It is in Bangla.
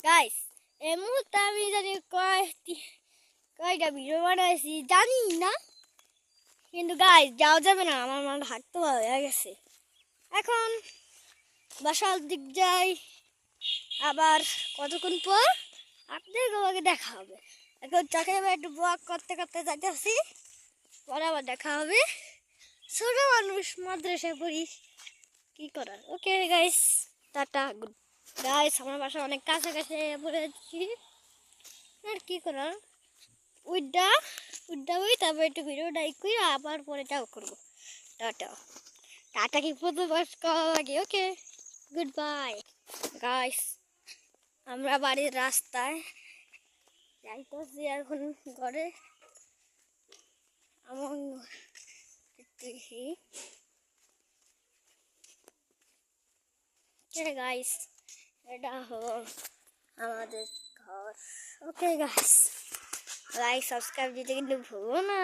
গাইস এই মুহূর্তে আমি জানি কয়টা ভিডিও বানাইছি জানি না, কিন্তু গাইস যাওয়া যাবে না, আমার মনে হাঁটতে হয়ে গেছে। এখন বাসার দিক যাই, আবার কতক্ষণ পর আপনাদের দেখা হবে। এখন চাকরি একটু ব্লগ করতে করতে যাইতেছি, পরে আবার দেখা হবে। ছোট মানুষ, মাদ্রাসায় পড়ি, কি করার। Okay guys, tata, good. Guys আমার বাসা অনেক কাছাকাছি পড়েছি, আর কি করার, উইডা ওই তারপর একটু ভিডিওটা করি, আবার পরে যাও করবো। টাটা। টাটা কি প্রথমবার করা লাগে? ওকে, গুড বাই গাইস। আমরা বাড়ির রাস্তায় যাইতেছি এখন ঘরে। আমার দেখি গাইস, এটা হলো আমাদের ঘর। ওকে গাইস, লাইক সাবস্ক্রাইব দিতে কিন্তু ভুলো না।